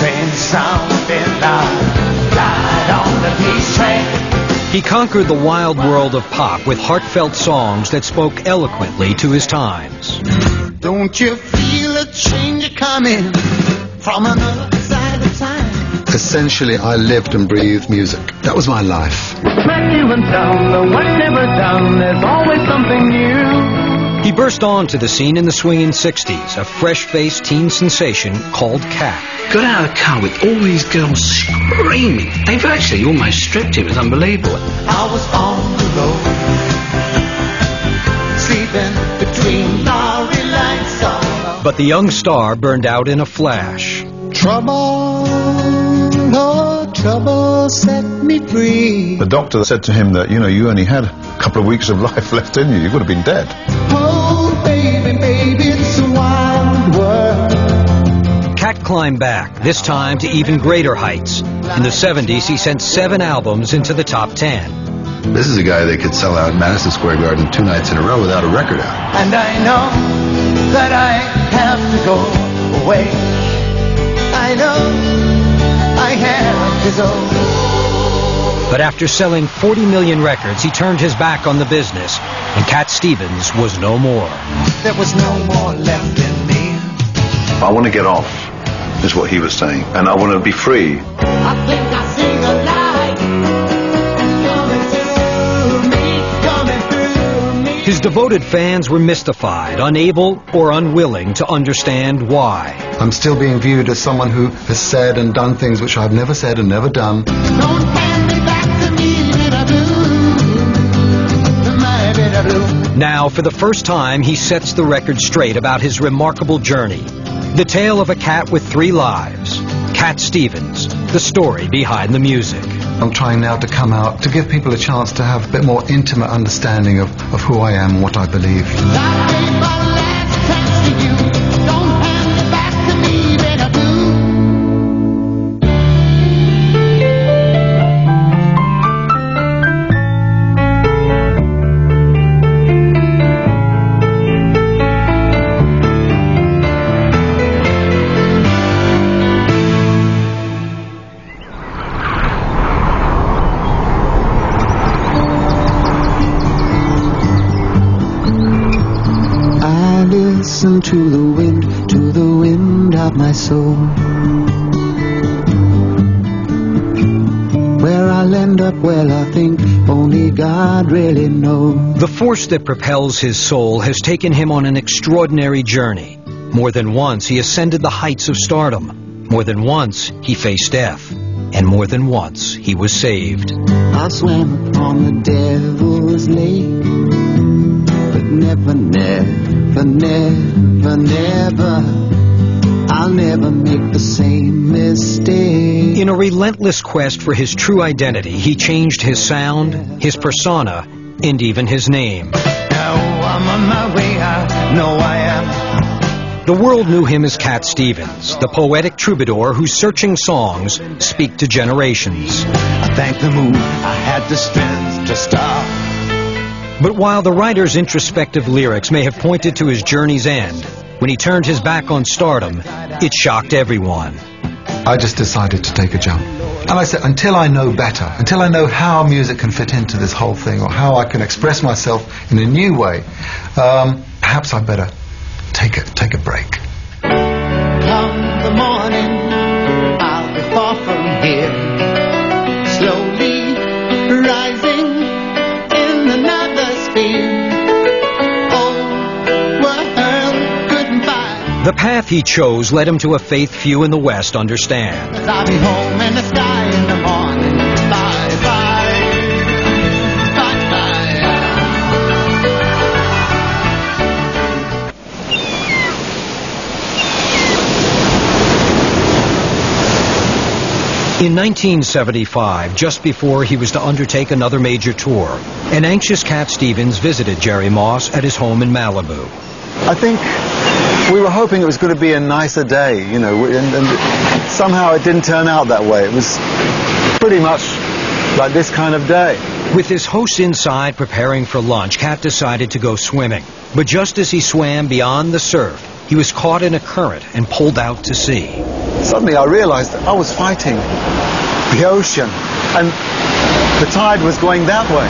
saying something loud on the peace train. He conquered the wild world of pop with heartfelt songs that spoke eloquently to his times. Don't you feel a change coming from another side of time? Essentially, I lived and breathed music. That was my life. Smack you in town, the work's never done, there's always something new. He burst onto the scene in the swinging 60s, a fresh-faced teen sensation called Cat. Got out of the car with all these girls screaming. They've actually almost stripped him. It was unbelievable. I was on the road, sleeping between lorry lights. But the young star burned out in a flash. Trouble, oh, trouble set me free. The doctor said to him that, you only had a couple of weeks of life left in you. You would have been dead. Oh, baby, baby, it's a wild world. Cat climbed back, this time to even greater heights. In the 70s, he sent 7 albums into the top 10. This is a guy that could sell out Madison Square Garden 2 nights in a row without a record out. And I know that I have to go away. I know I have to go. But after selling 40 million records, he turned his back on the business, and Cat Stevens was no more. There was no more left in me. I want to get off, is what he was saying. And I want to be free. I think I see the light coming through me. His devoted fans were mystified, unable or unwilling to understand why. I'm still being viewed as someone who has said and done things which I've never said and never done. Don't hand me back to me, bitter blue, my bitter blue. Now, for the first time, he sets the record straight about his remarkable journey. The tale of a cat with 3 lives. Cat Stevens, the story behind the music. I'm trying now to come out, to give people a chance to have a bit more intimate understanding of who I am and what I believe. That ain't my last chance to you. Don't hand it back to me, bitter blue. Listen to the wind of my soul. Where I'll end up, well, I think only God really knows. The force that propels his soul has taken him on an extraordinary journey. More than once, he ascended the heights of stardom. More than once, he faced death. And more than once, he was saved. I swam upon the devil's lake, but never, never, never, never, I'll never make the same mistake. In a relentless quest for his true identity, he changed his sound, his persona, and even his name. Now I'm on my way, I know I am. The world knew him as Cat Stevens, the poetic troubadour whose searching songs speak to generations. I thank the moon, I had the strength to stop. But while the writer's introspective lyrics may have pointed to his journey's end, when he turned his back on stardom, it shocked everyone. I just decided to take a jump. And I said, until I know better, until I know how music can fit into this whole thing, or how I can express myself in a new way, perhaps I better take a break. Come the morning, I'll be far from here, slowly rising in another sphere. Oh, world couldn't find. The path he chose led him to a faith few in the West understand. I'll be home in the sky in the morning. Bye, bye, bye, bye. In 1975, just before he was to undertake another major tour, an anxious Cat Stevens visited Jerry Moss at his home in Malibu. I think we were hoping it was going to be a nicer day, and somehow it didn't turn out that way. It was pretty much like this kind of day. With his hosts inside preparing for lunch, Cat decided to go swimming. But just as he swam beyond the surf, he was caught in a current and pulled out to sea. suddenly I realized that I was fighting the ocean, and the tide was going that way,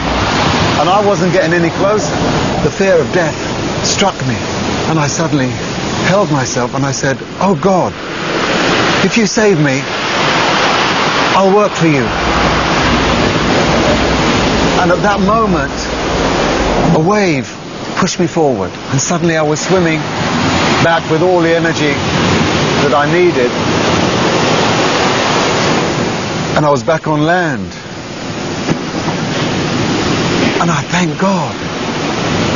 and I wasn't getting any closer. The fear of death struck me, and I suddenly held myself and I said, "Oh God, if you save me, I'll work for you." And at that moment, a wave pushed me forward, and suddenly I was swimming back with all the energy that I needed, and I was back on land. And I thank God.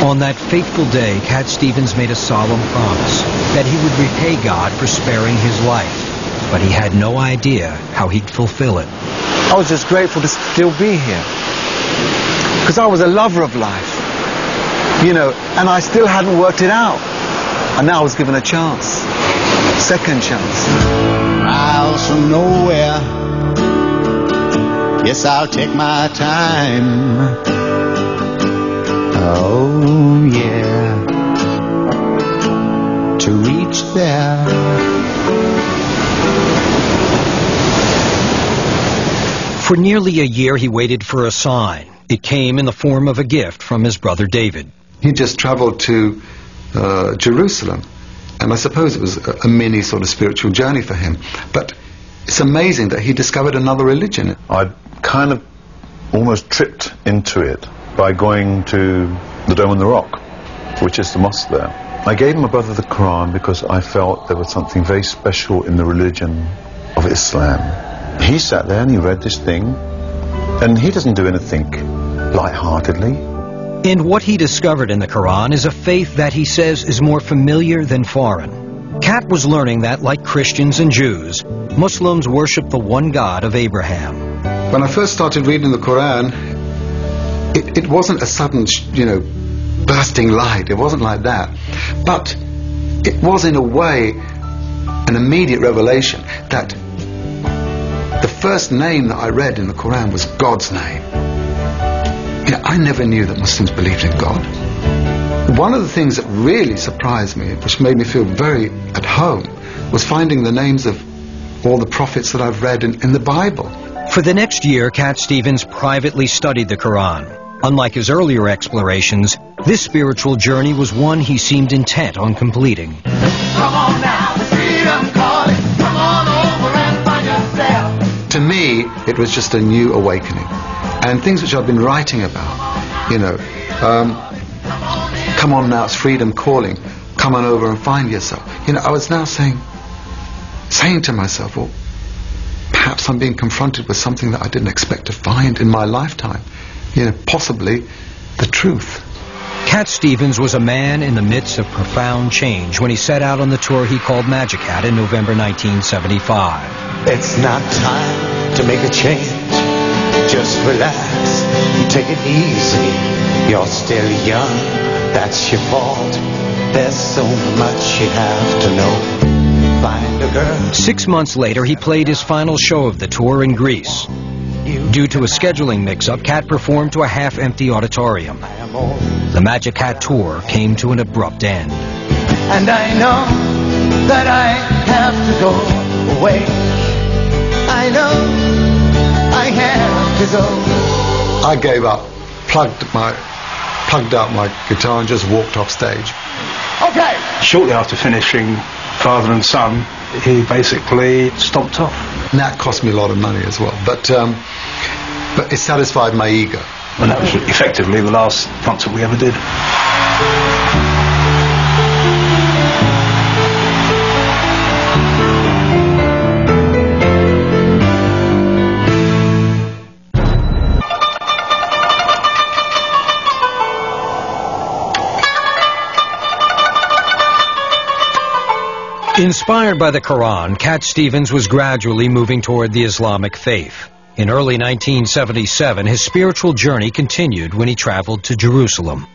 On that fateful day, Cat Stevens made a solemn promise that he would repay God for sparing his life, but he had no idea how he'd fulfill it. I was just grateful to still be here, because I was a lover of life, you know, and I still hadn't worked it out, and now I was given a chance, second chance. Miles from nowhere, yes, I'll take my time. Oh yeah, to reach there. For nearly a year he waited for a sign. It came in the form of a gift from his brother David. He just traveled to Jerusalem, and I suppose it was a mini sort of spiritual journey for him, but it's amazing that he discovered another religion. I kind of almost tripped into it by going to the Dome on the Rock, which is the mosque there. I gave my brother the Quran because I felt there was something very special in the religion of Islam. He sat there and he read this thing, and he doesn't do anything lightheartedly. And what he discovered in the Quran is a faith that he says is more familiar than foreign. Cat was learning that, like Christians and Jews, Muslims worship the one God of Abraham. When I first started reading the Quran, it wasn't a sudden, bursting light. It wasn't like that. But it was, in a way, an immediate revelation that the first name that I read in the Quran was God's name. I never knew that Muslims believed in God. One of the things that really surprised me, which made me feel very at home, was finding the names of all the prophets that I've read in the Bible. For the next year, Cat Stevens privately studied the Quran. Unlike his earlier explorations, this spiritual journey was one he seemed intent on completing. Come on now, the freedom calling. Come on over and find yourself. To me, it was just a new awakening. And things which I've been writing about, come on now, it's freedom calling. Come on over and find yourself. I was now saying to myself, well, perhaps I'm being confronted with something that I didn't expect to find in my lifetime. Possibly the truth. Cat Stevens was a man in the midst of profound change when he set out on the tour he called Magic Hat in November 1975. It's not time to make a change. Just relax, take it easy. You're still young, that's your fault. There's so much you have to know. Find a girl. 6 months later, he played his final show of the tour in Greece. Due to a scheduling mix-up, Cat performed to a half-empty auditorium. The Magic Hat tour came to an abrupt end. And I know that I have to go away. I know I have to go. I gave up, plugged out my guitar and just walked off stage. Okay. Shortly after finishing Father and Son, he basically stopped off. And that cost me a lot of money as well, but it satisfied my ego. And that was effectively the last concert we ever did. Inspired by the Quran, Cat Stevens was gradually moving toward the Islamic faith. In early 1977, his spiritual journey continued when he traveled to Jerusalem.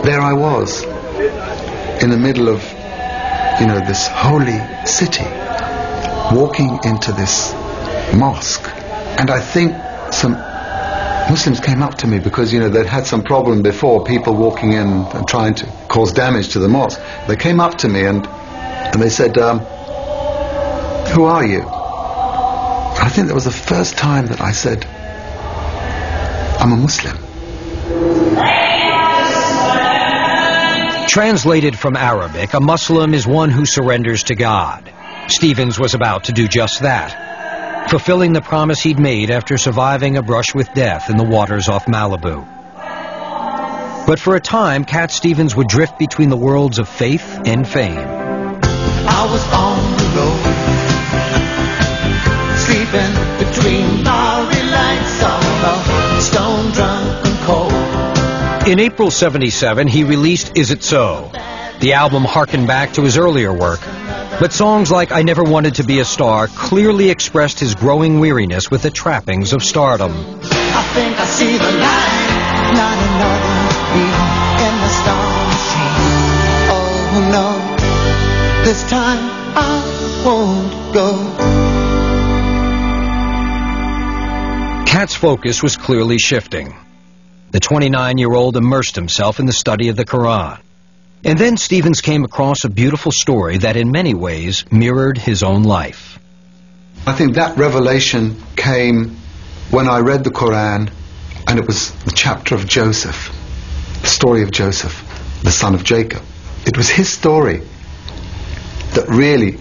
There I was, in the middle of, this holy city, walking into this mosque. And I think some Muslims came up to me because, they'd had some problem before, people walking in and trying to cause damage to the mosque. They came up to me and they said, who are you? I think that was the first time that I said, I'm a Muslim. Translated from Arabic, a Muslim is one who surrenders to God. Stevens was about to do just that, fulfilling the promise he'd made after surviving a brush with death in the waters off Malibu. But for a time, Cat Stevens would drift between the worlds of faith and fame. I was on the road, sleeping between lorry lights, all stone drunk and cold. In April '77, he released Is It So? The album harkened back to his earlier work, but songs like I Never Wanted to Be a Star clearly expressed his growing weariness with the trappings of stardom. I think I see the light, not another beat in the star machine. Oh no, this time I won't go. Cat's focus was clearly shifting. The 29-year-old immersed himself in the study of the Quran. And then Stevens came across a beautiful story that in many ways mirrored his own life. I think that revelation came when I read the Quran, and it was the chapter of Joseph, the story of Joseph, the son of Jacob. It was his story that really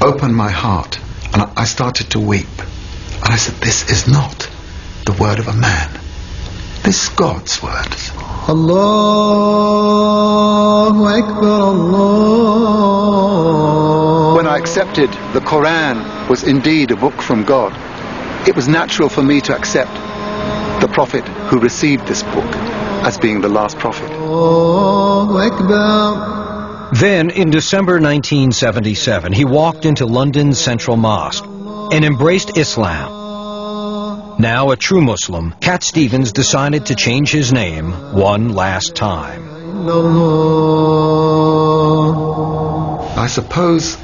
opened my heart, and I started to weep. And I said, this is not the word of a man. This is God's word. Allahu Akbar, Allah. When I accepted the Quran was indeed a book from God, it was natural for me to accept the prophet who received this book as being the last prophet. Allahu Akbar. Then, in December 1977, he walked into London's Central Mosque and embraced Islam. Now a true Muslim, Cat Stevens decided to change his name one last time. I suppose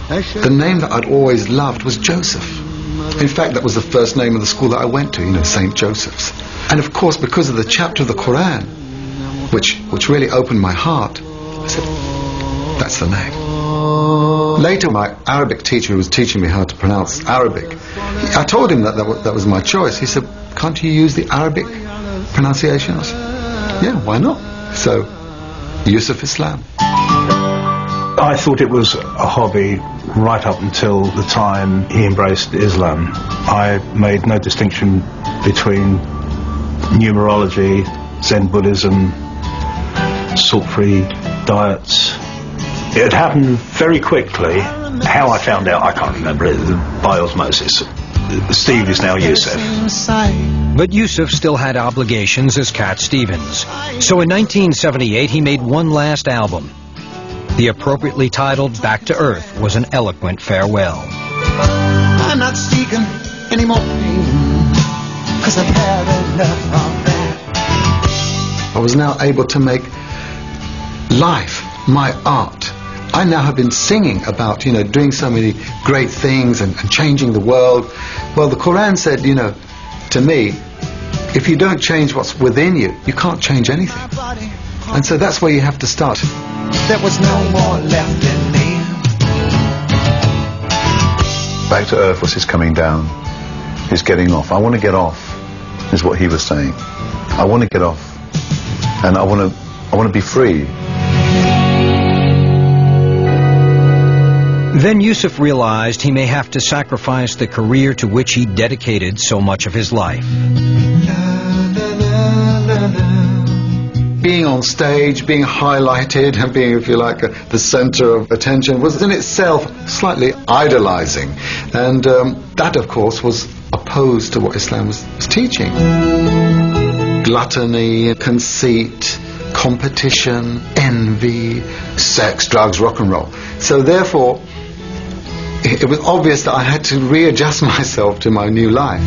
the name that I'd always loved was Joseph. In fact, that was the first name of the school that I went to, St. Joseph's. And of course, because of the chapter of the Quran, which really opened my heart, I said, that's the name. Later, my Arabic teacher who was teaching me how to pronounce Arabic, I told him that was my choice. He said, can't you use the Arabic pronunciation? I said, yeah, why not? So, Yusuf Islam. I thought it was a hobby right up until the time he embraced Islam. I made no distinction between numerology, Zen Buddhism, salt-free diets. It had happened very quickly. How I found out, I can't remember it, by osmosis. Steve is now Yusuf. But Yusuf still had obligations as Cat Stevens. So in 1978, he made one last album. The appropriately titled Back to Earth was an eloquent farewell. I'm not seeking any more pain, 'cause I've had enough of that. I was now able to make life my art. I now have been singing about, doing so many great things and changing the world. Well, the Quran said, to me, if you don't change what's within you, you can't change anything. And so that's where you have to start. There was no more left in me. Back to Earth was his coming down, his getting off. I want to get off, is what he was saying. I want to get off, and I want to be free. Then Yusuf realized he may have to sacrifice the career to which he dedicated so much of his life. Being on stage, being highlighted, and being, if you like, the center of attention was in itself slightly idolizing. And that, of course, was opposed to what Islam was teaching. Gluttony, conceit, competition, envy, sex, drugs, rock and roll. So therefore, it was obvious that I had to readjust myself to my new life.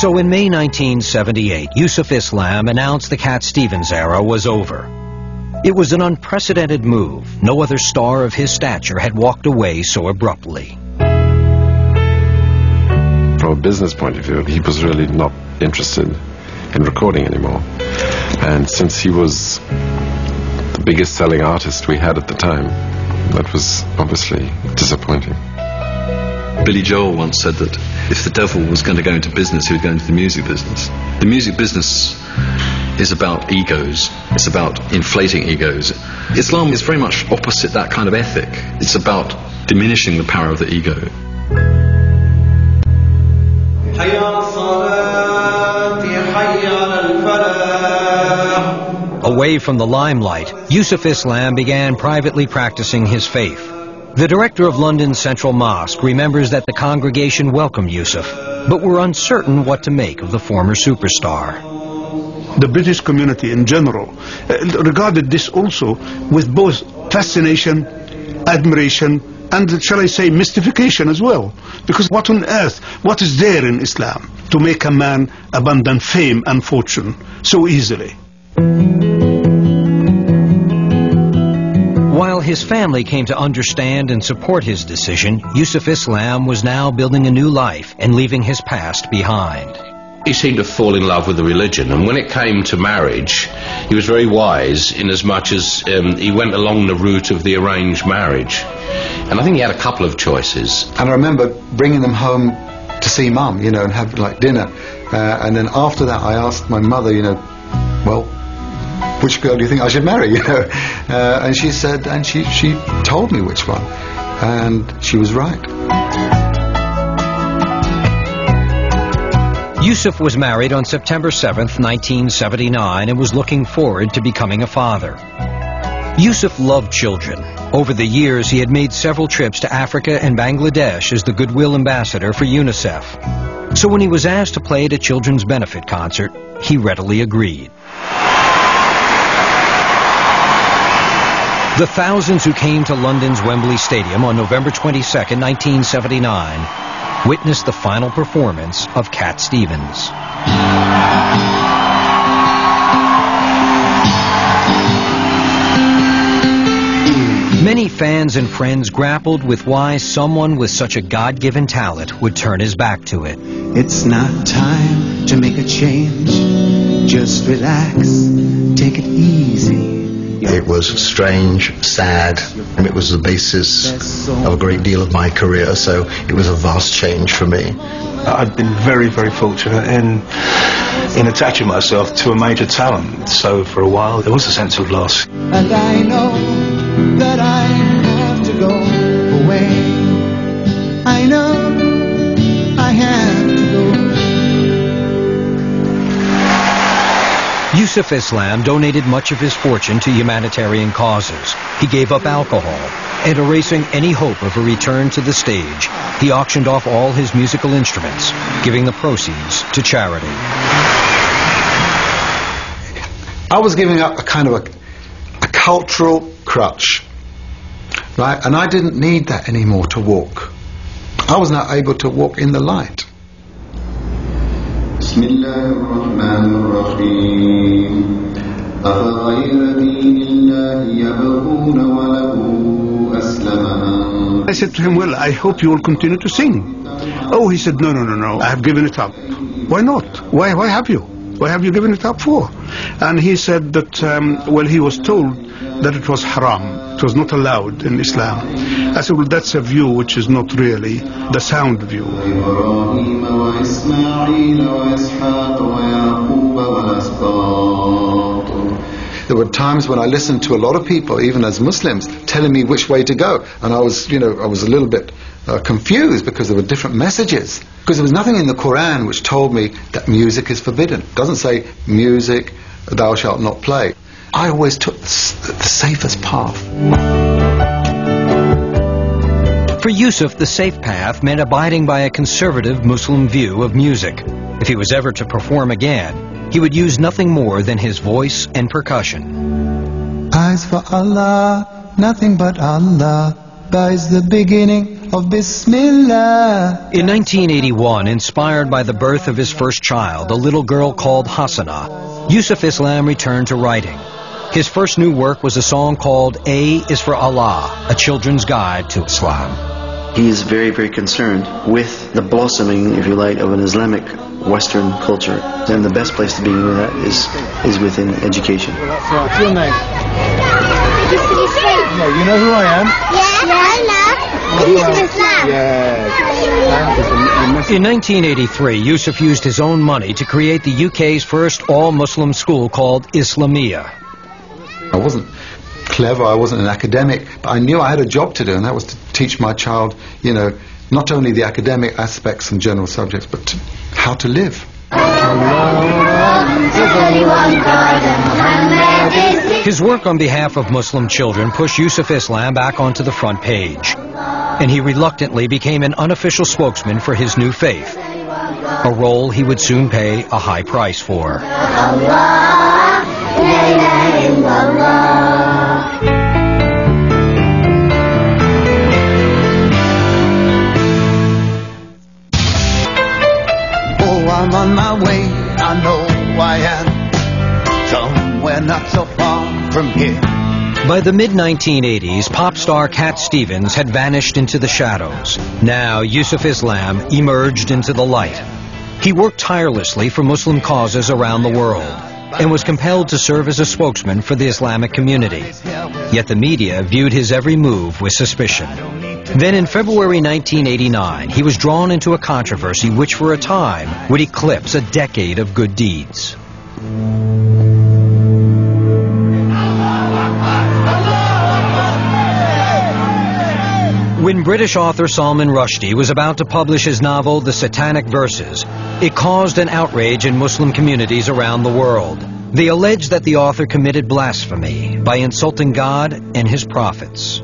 So in May 1978, Yusuf Islam announced the Cat Stevens era was over. It was an unprecedented move. No other star of his stature had walked away so abruptly. from a business point of view, he was really not interested in recording anymore. And since he was the biggest selling artist we had at the time, that was obviously disappointing. Billy Joel once said that if the devil was going to go into business, he would go into the music business. The music business is about egos. It's about inflating egos. Islam is very much opposite that kind of ethic. It's about diminishing the power of the ego. Away from the limelight, Yusuf Islam began privately practicing his faith. The director of London's Central Mosque remembers that the congregation welcomed Yusuf, but were uncertain what to make of the former superstar. The British community in general regarded this also with both fascination, admiration, and, shall I say, mystification as well. Because what on earth, what is there in Islam to make a man abandon fame and fortune so easily? While his family came to understand and support his decision, Yusuf Islam was now building a new life and leaving his past behind. He seemed to fall in love with the religion, and when it came to marriage, he was very wise in as much as he went along the route of the arranged marriage. And I think he had a couple of choices. And I remember bringing them home to see Mum, you know, and have like dinner. And then after that I asked my mother, you know, well, which girl do you think I should marry, you know? And she said, and she told me which one. And she was right. Yusuf was married on September 7th, 1979, and was looking forward to becoming a father. Yusuf loved children. Over the years, he had made several trips to Africa and Bangladesh as the Goodwill Ambassador for UNICEF. So when he was asked to play at a children's benefit concert, he readily agreed. The thousands who came to London's Wembley Stadium on November 22nd, 1979, witnessed the final performance of Cat Stevens. Many fans and friends grappled with why someone with such a God-given talent would turn his back to it. It's not time to make a change. Just relax, take it easy. It was strange, sad, and it was the basis of a great deal of my career, so it was a vast change for me. I've been very, very fortunate in attaching myself to a major talent, so for a while there was a sense of loss. And I know that I have to go away. I know I have to go. Yusuf Islam donated much of his fortune to humanitarian causes. He gave up alcohol, and erasing any hope of a return to the stage, he auctioned off all his musical instruments, giving the proceeds to charity. I was giving up a kind of a cultural crutch, right? And I didn't need that anymore to walk. I was now able to walk in the light. بسم الله الرحمن الرحيم أفغير دين الله يبغون وله أسلم. I said to him, well, I hope you will continue to sing. Oh, he said, no, I have given it up. Why not? Why have you? Why have you given it up for? And he said that, well, he was told that it was haram. It was not allowed in Islam. I said, well, that's a view which is not really the sound view. There were times when I listened to a lot of people, even as Muslims, telling me which way to go. And I was a little bit confused because there were different messages. Because there was nothing in the Quran which told me that music is forbidden. It doesn't say music, thou shalt not play. I always took the safest path. For Yusuf, the safe path meant abiding by a conservative Muslim view of music. If he was ever to perform again, he would use nothing more than his voice and percussion. Eyes for Allah, nothing but Allah. That is the beginning of Bismillah. In 1981, inspired by the birth of his first child, a little girl called Hassana, Yusuf Islam returned to writing. His first new work was a song called A is for Allah, a children's guide to Islam. He is very, very concerned with the blossoming, if you like, of an Islamic Western culture. And the best place to be with that is within education. What's your name? No, you know who I am? In 1983, Yusuf used his own money to create the UK's first all-Muslim school called Islamia. I wasn't clever, I wasn't an academic, but I knew I had a job to do, and that was to teach my child, you know, not only the academic aspects and general subjects, but how to live. His work on behalf of Muslim children pushed Yusuf Islam back onto the front page, and he reluctantly became an unofficial spokesman for his new faith, a role he would soon pay a high price for. I'm on my way, I know I am somewhere not so far from here. By the mid-1980s, pop star Cat Stevens had vanished into the shadows. Now Yusuf Islam emerged into the light. He worked tirelessly for Muslim causes around the world and was compelled to serve as a spokesman for the Islamic community. Yet the media viewed his every move with suspicion. Then in February 1989, he was drawn into a controversy which for a time would eclipse a decade of good deeds. When British author Salman Rushdie was about to publish his novel The Satanic Verses, it caused an outrage in Muslim communities around the world. They alleged that the author committed blasphemy by insulting God and his prophets.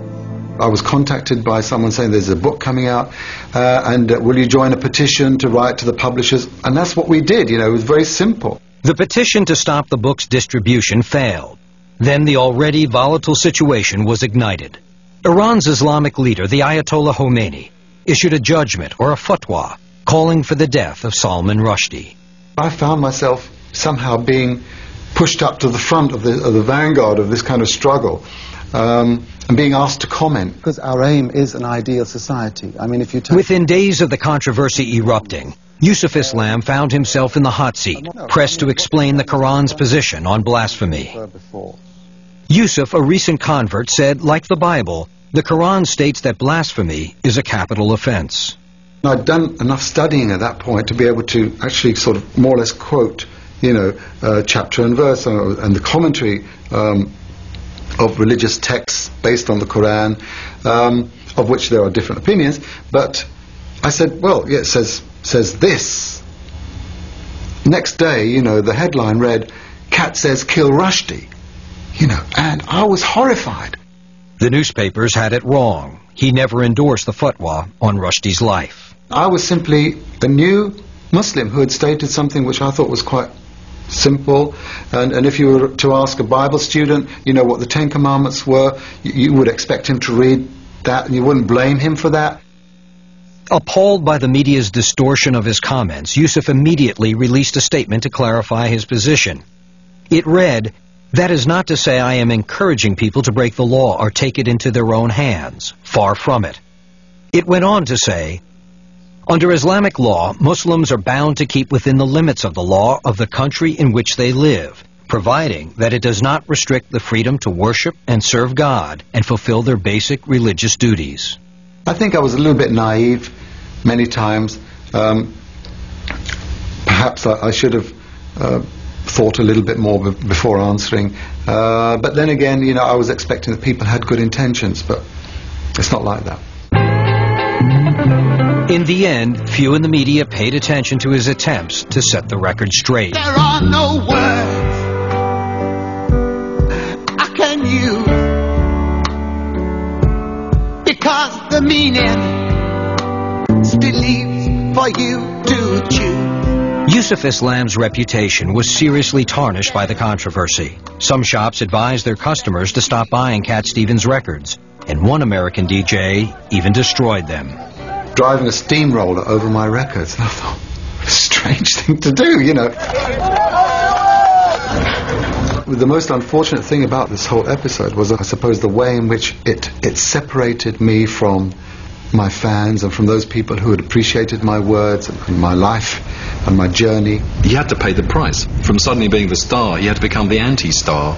I was contacted by someone saying there's a book coming out and will you join a petition to write to the publishers? And that's what we did, you know, it was very simple. The petition to stop the book's distribution failed. Then the already volatile situation was ignited. Iran's Islamic leader, the Ayatollah Khomeini, issued a judgment or a fatwa calling for the death of Salman Rushdie. I found myself somehow being pushed up to the front of the vanguard of this kind of struggle. And being asked to comment. Because our aim is an ideal society. I mean, if you Within days of the controversy erupting, Yusuf Islam found himself in the hot seat, pressed to explain the Quran's position on blasphemy. Yusuf, a recent convert, said, like the Bible, the Quran states that blasphemy is a capital offense. I'd done enough studying at that point to be able to actually sort of more or less quote, you know, chapter and verse and the commentary of religious texts based on the Quran, of which there are different opinions, but I said, well, yeah, it says this. Next day, you know, the headline read, Cat says kill Rushdie, you know, and I was horrified. The newspapers had it wrong. He never endorsed the fatwa on Rushdie's life. I was simply a new Muslim who had stated something which I thought was quite simple, and if you were to ask a Bible student, you know, what the Ten Commandments were, you would expect him to read that and you wouldn't blame him for that. Appalled by the media's distortion of his comments, Yusuf immediately released a statement to clarify his position. It read, "That is not to say I am encouraging people to break the law or take it into their own hands. Far from it." It went on to say, "Under Islamic law, Muslims are bound to keep within the limits of the law of the country in which they live, providing that it does not restrict the freedom to worship and serve God and fulfill their basic religious duties." I think I was a little bit naive many times. Perhaps I should have thought a little bit more before answering. But then again, you know, I was expecting that people had good intentions, but it's not like that. In the end, few in the media paid attention to his attempts to set the record straight. There are no words I can use, because the meaning still leaves for you to choose. Yusuf Islam's reputation was seriously tarnished by the controversy. Some shops advised their customers to stop buying Cat Stevens records, and one American DJ even destroyed them. Driving a steamroller over my records. And I thought, a strange thing to do, you know. The most unfortunate thing about this whole episode was, I suppose, the way in which it separated me from my fans and from those people who had appreciated my words and my life and my journey. He had to pay the price. From suddenly being the star, he had to become the anti-star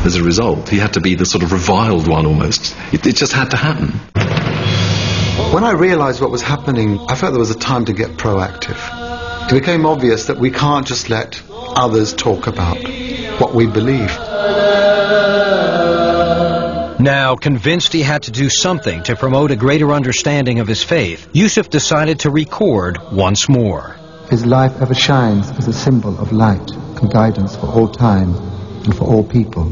as a result. He had to be the sort of reviled one almost. It just had to happen. When I realized what was happening, I felt there was a time to get proactive. It became obvious that we can't just let others talk about what we believe. Now, convinced he had to do something to promote a greater understanding of his faith, Yusuf decided to record once more. His life ever shines as a symbol of light and guidance for all time and for all people.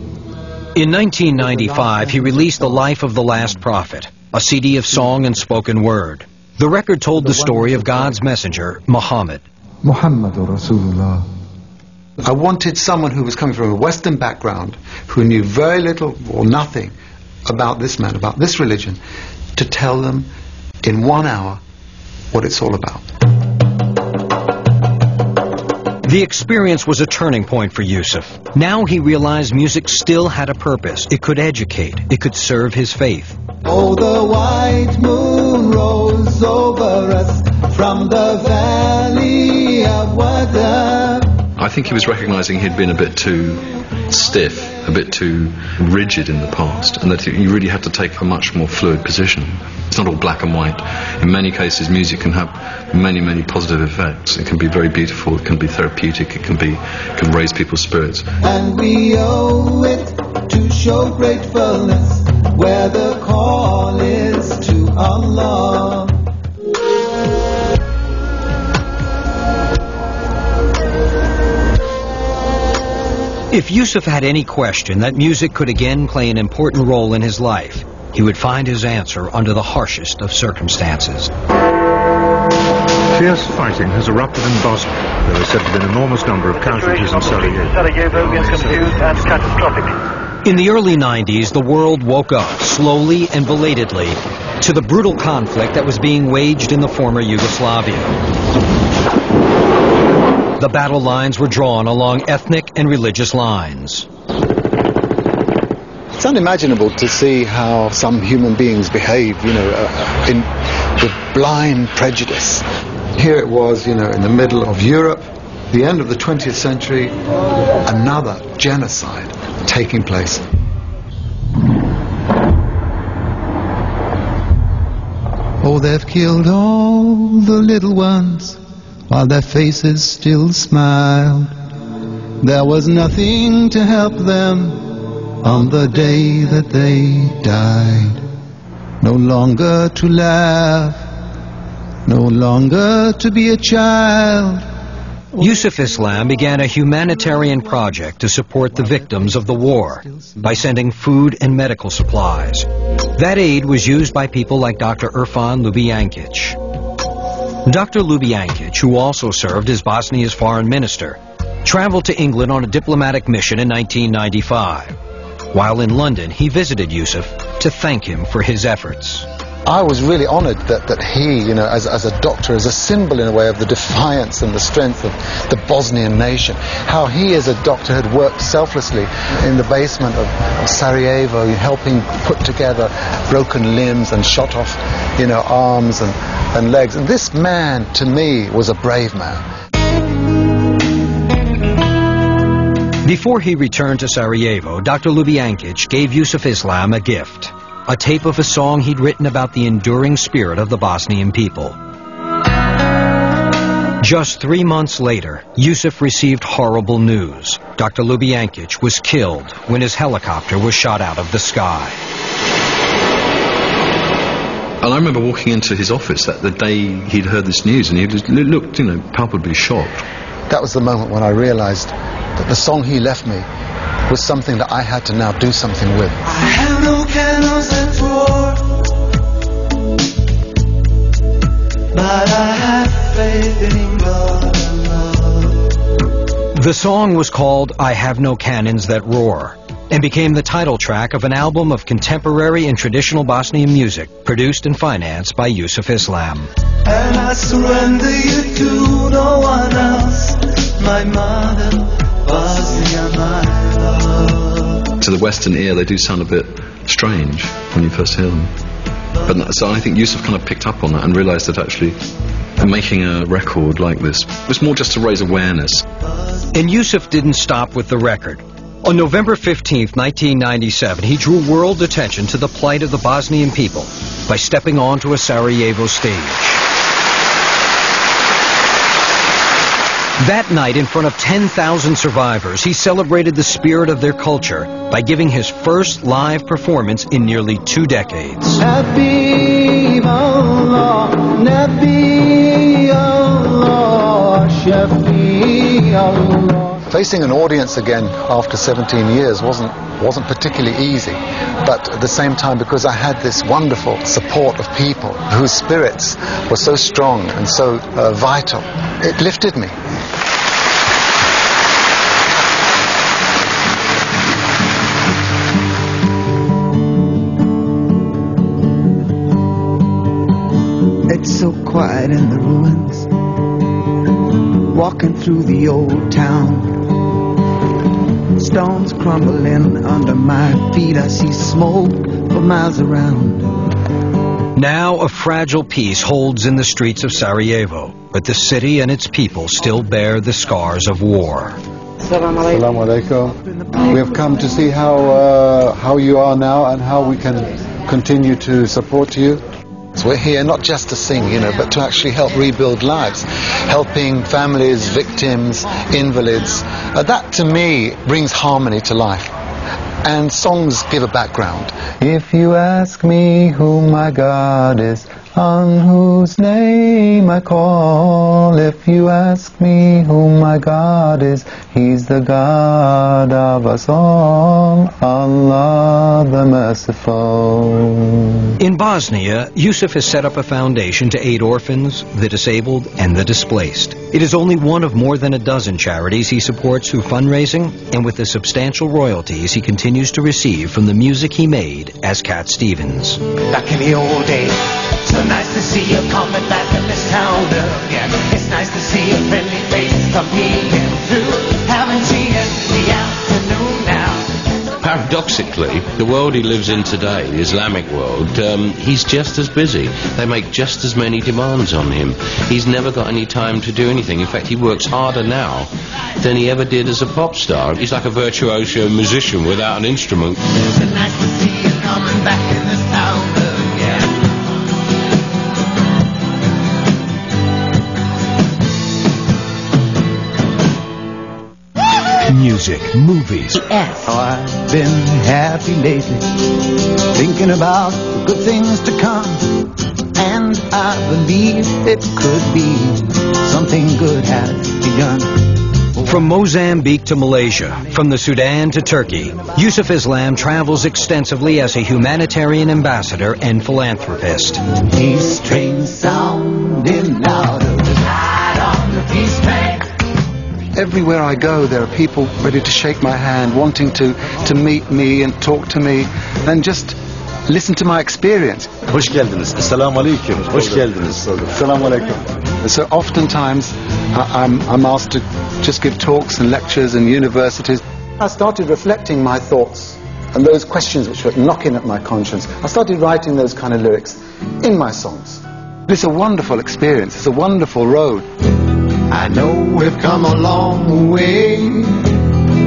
In 1995, he released The Life of the Last Prophet, a CD of song and spoken word. The record told the story of God's messenger, Muhammad. Muhammadur Rasulullah. I wanted someone who was coming from a Western background, who knew very little or nothing about this man, about this religion, to tell them in 1 hour what it's all about. The experience was a turning point for Yusuf. Now he realized music still had a purpose. It could educate. It could serve his faith. Oh, the white moon rose over us from the valley of Wada. I think he was recognizing he'd been a bit too stiff, a bit too rigid in the past, and that he really had to take a much more fluid position. It's not all black and white. In many cases, music can have many, many positive effects. It can be very beautiful, it can be therapeutic, it can raise people's spirits. And we owe it to show gratefulness where the call is to Allah. If Yusuf had any question that music could again play an important role in his life, he would find his answer under the harshest of circumstances. Fierce fighting has erupted in Bosnia. There is said to be an enormous number of casualties in Sarajevo. Sarajevo is confused and catastrophic. In the early 90s, the world woke up, slowly and belatedly, to the brutal conflict that was being waged in the former Yugoslavia. The battle lines were drawn along ethnic and religious lines. It's unimaginable to see how some human beings behave, with blind prejudice. Here it was, in the middle of Europe, the end of the 20th century, another genocide taking place. Oh, they've killed all the little ones while their faces still smiled. There was nothing to help them on the day that they died. No longer to laugh, no longer to be a child. Yusuf Islam began a humanitarian project to support the victims of the war by sending food and medical supplies. That aid was used by people like Dr. Irfan Ljubijankic. Dr. Ljubijankic, who also served as Bosnia's foreign minister, traveled to England on a diplomatic mission in 1995. While in London, he visited Yusuf to thank him for his efforts. I was really honored that he, as a doctor, as a symbol in a way of the defiance and the strength of the Bosnian nation, how he as a doctor had worked selflessly in the basement of Sarajevo, helping put together broken limbs and shot off, arms and legs. And this man, to me, was a brave man. Before he returned to Sarajevo, Dr. Ljubijankic gave Yusuf Islam a gift. A tape of a song he'd written about the enduring spirit of the Bosnian people. Just 3 months later, Yusuf received horrible news. Dr. Ljubijankic was killed when his helicopter was shot out of the sky. And I remember walking into his office the day he'd heard this news, and he looked, palpably shocked. That was the moment when I realized that the song he left me was something that I had to now do something with. I have no candles at war, but I have faith in God alone. The song was called I Have No Cannons That Roar, and became the title track of an album of contemporary and traditional Bosnian music, produced and financed by Yusuf Islam. And I surrender you to no one else, my mother, Bosnia, my love. To the Western ear, they do sound a bit strange when you first hear them. So I think Yusuf kind of picked up on that and realised that actually making a record like this was more just to raise awareness. And Yusuf didn't stop with the record. On November 15th, 1997, he drew world attention to the plight of the Bosnian people by stepping onto a Sarajevo stage. That night, in front of 10,000 survivors, he celebrated the spirit of their culture by giving his first live performance in nearly 2 decades. Facing an audience again after 17 years wasn't particularly easy, but at the same time, because I had this wonderful support of people whose spirits were so strong and so vital, it lifted me. It's so quiet in the ruins, walking through the old town. Stones crumbling under my feet, I see smoke for miles around. Now a fragile peace holds in the streets of Sarajevo, but the city and its people still bear the scars of war. Assalamu alaikum. We have come to see how you are now and how we can continue to support you. So we're here not just to sing, but to actually help rebuild lives, helping families, victims, invalids. That to me brings harmony to life. And songs give a background. If you ask me who my God is, on whose name I call, if you ask me who my God is, He's the God of us all, Allah the Merciful. In Bosnia, Yusuf has set up a foundation to aid orphans, the disabled, and the displaced. It is only one of more than a dozen charities he supports through fundraising and with the substantial royalties he continues to receive from the music he made as Cat Stevens. Back in the old days, so nice to see you coming back in this town again. It's nice to see a friendly face come peeking through. Haven't seen you in the afternoon now. Paradoxically, the world he lives in today, the Islamic world, he's just as busy. They make just as many demands on him. He's never got any time to do anything. In fact, he works harder now than he ever did as a pop star. He's like a virtuoso musician without an instrument. It's nice to see you coming back in this town again. Music, movies. I've been happy lately, thinking about the good things to come, and I believe it could be something good has begun. From Mozambique to Malaysia, from the Sudan to Turkey, Yusuf Islam travels extensively as a humanitarian ambassador and philanthropist. These trains sounding louder, ride on the peace train. Everywhere I go, there are people ready to shake my hand, wanting to meet me and talk to me and just listen to my experience. Hoş geldiniz. Assalamu alaikum. Hoş geldiniz. Assalamu alaikum. So oftentimes I'm asked to just give talks and lectures in universities. I started reflecting my thoughts and those questions which were knocking at my conscience. I started writing those kind of lyrics in my songs. It's a wonderful experience. It's a wonderful road. I know we've come a long way.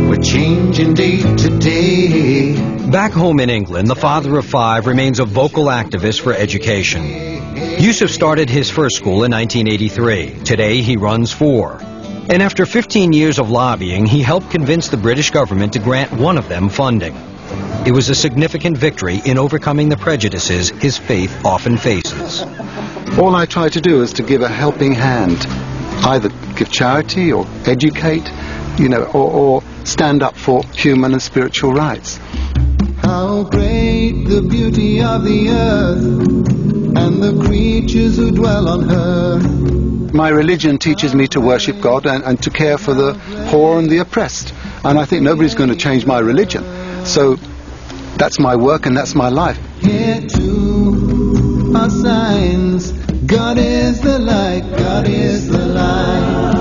We're changing day to day. Back home in England, the father of 5 remains a vocal activist for education. Yusuf started his first school in 1983. Today he runs 4. And after 15 years of lobbying, he helped convince the British government to grant one of them funding. It was a significant victory in overcoming the prejudices his faith often faces. All I try to do is to give a helping hand. Either give charity or educate, or stand up for human and spiritual rights. How great the beauty of the earth and the creatures who dwell on her. My religion teaches me to worship God and to care for the poor and the oppressed. And I think nobody's going to change my religion. So that's my work and that's my life. Here too are signs. God is the light, God is the light.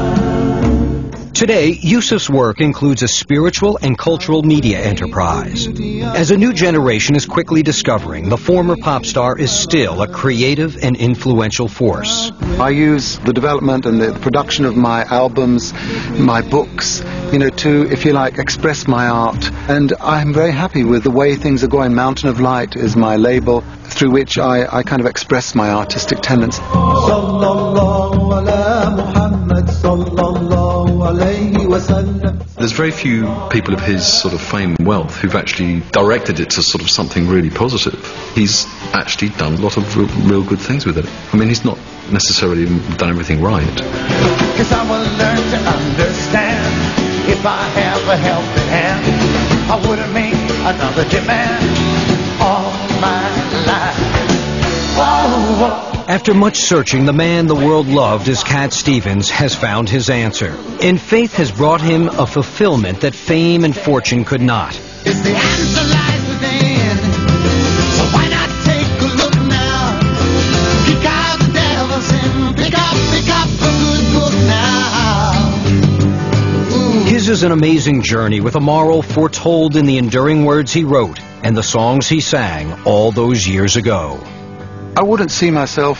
Today, Yusuf's work includes a spiritual and cultural media enterprise. As a new generation is quickly discovering, the former pop star is still a creative and influential force. I use the development and the production of my albums, my books, to, if you like, express my art. And I'm very happy with the way things are going. Mountain of Light is my label through which I kind of express my artistic tendencies. There's very few people of his sort of fame and wealth who've actually directed it to sort of something really positive. He's actually done a lot of real good things with it. I mean, he's not necessarily done everything right. Cause I will learn to understand. If I have a helping hand, I wouldn't make another demand all my life. Whoa. After much searching, the man the world loved as Cat Stevens has found his answer. And faith has brought him a fulfillment that fame and fortune could not. Is the answer lies within. So why not take a look now? Kick out the devil's in. Pick up a good book now. His is an amazing journey with a moral foretold in the enduring words he wrote and the songs he sang all those years ago. I wouldn't see myself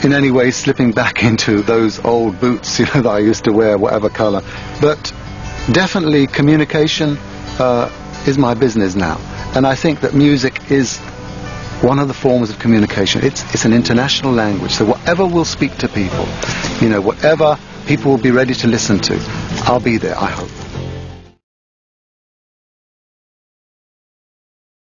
in any way slipping back into those old boots, that I used to wear, whatever color. But definitely communication is my business now. And I think that music is one of the forms of communication. It's an international language. So whatever will speak to people, whatever people will be ready to listen to, I'll be there, I hope.